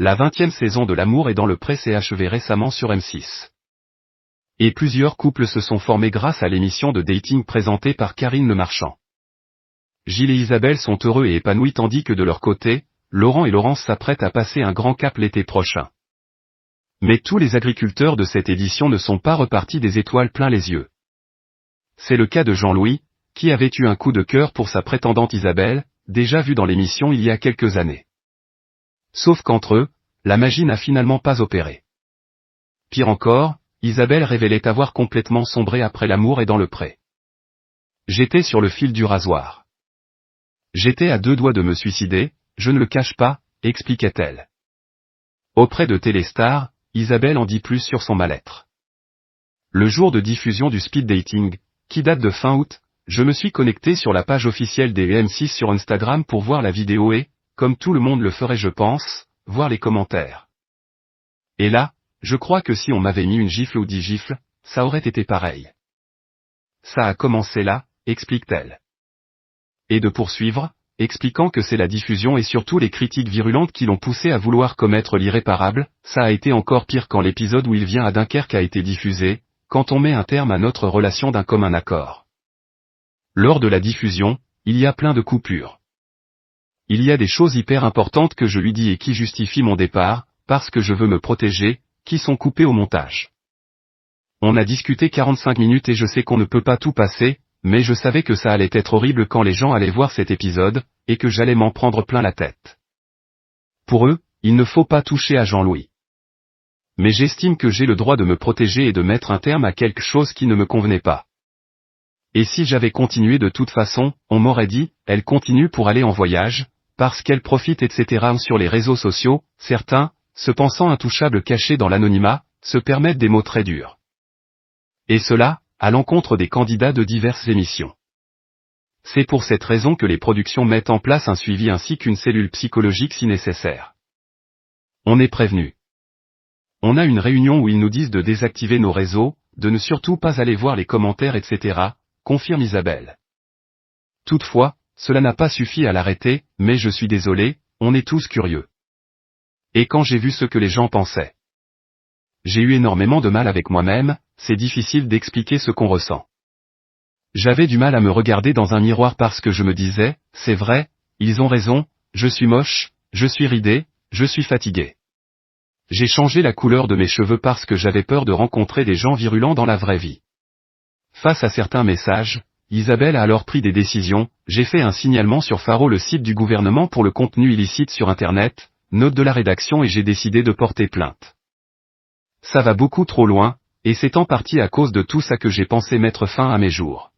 La 20e saison de L'amour est dans le pré s'est achevée récemment sur M6. Et plusieurs couples se sont formés grâce à l'émission de dating présentée par Karine Le Marchand. Gilles et Isabelle sont heureux et épanouis tandis que de leur côté, Laurent et Laurence s'apprêtent à passer un grand cap l'été prochain. Mais tous les agriculteurs de cette édition ne sont pas repartis des étoiles plein les yeux. C'est le cas de Jean-Louis, qui avait eu un coup de cœur pour sa prétendante Isabelle, déjà vue dans l'émission il y a quelques années. Sauf qu'entre eux, la magie n'a finalement pas opéré. Pire encore, Isabelle révélait avoir complètement sombré après L'amour est dans le pré. J'étais sur le fil du rasoir. J'étais à 2 doigts de me suicider, je ne le cache pas, expliquait-elle. Auprès de Téléstar, Isabelle en dit plus sur son mal-être. Le jour de diffusion du speed dating, qui date de fin août, je me suis connecté sur la page officielle des M6 sur Instagram pour voir la vidéo et, comme tout le monde le ferait je pense, voir les commentaires. Et là, je crois que si on m'avait mis une gifle ou 10 gifles, ça aurait été pareil. Ça a commencé là, explique-t-elle. Et de poursuivre, expliquant que c'est la diffusion et surtout les critiques virulentes qui l'ont poussé à vouloir commettre l'irréparable, ça a été encore pire quand l'épisode où il vient à Dunkerque a été diffusé, quand on met un terme à notre relation d'un commun accord. Lors de la diffusion, il y a plein de coupures. Il y a des choses hyper importantes que je lui dis et qui justifient mon départ, parce que je veux me protéger, qui sont coupées au montage. On a discuté 45 minutes et je sais qu'on ne peut pas tout passer, mais je savais que ça allait être horrible quand les gens allaient voir cet épisode, et que j'allais m'en prendre plein la tête. Pour eux, il ne faut pas toucher à Jean-Louis. Mais j'estime que j'ai le droit de me protéger et de mettre un terme à quelque chose qui ne me convenait pas. Et si j'avais continué de toute façon, on m'aurait dit, elle continue pour aller en voyage, parce qu'elle profite etc. Sur les réseaux sociaux, certains, se pensant intouchables cachés dans l'anonymat, se permettent des mots très durs. Et cela, à l'encontre des candidats de diverses émissions. C'est pour cette raison que les productions mettent en place un suivi ainsi qu'une cellule psychologique si nécessaire. On est prévenu. On a une réunion où ils nous disent de désactiver nos réseaux, de ne surtout pas aller voir les commentaires etc., confirme Isabelle. Toutefois, cela n'a pas suffi à l'arrêter, mais je suis désolé, on est tous curieux. Et quand j'ai vu ce que les gens pensaient, j'ai eu énormément de mal avec moi-même, c'est difficile d'expliquer ce qu'on ressent. J'avais du mal à me regarder dans un miroir parce que je me disais, c'est vrai, ils ont raison, je suis moche, je suis ridé, je suis fatigué. J'ai changé la couleur de mes cheveux parce que j'avais peur de rencontrer des gens virulents dans la vraie vie. Face à certains messages, Isabelle a alors pris des décisions, j'ai fait un signalement sur Faro le site du gouvernement pour le contenu illicite sur Internet, note de la rédaction et j'ai décidé de porter plainte. Ça va beaucoup trop loin, et c'est en partie à cause de tout ça que j'ai pensé mettre fin à mes jours.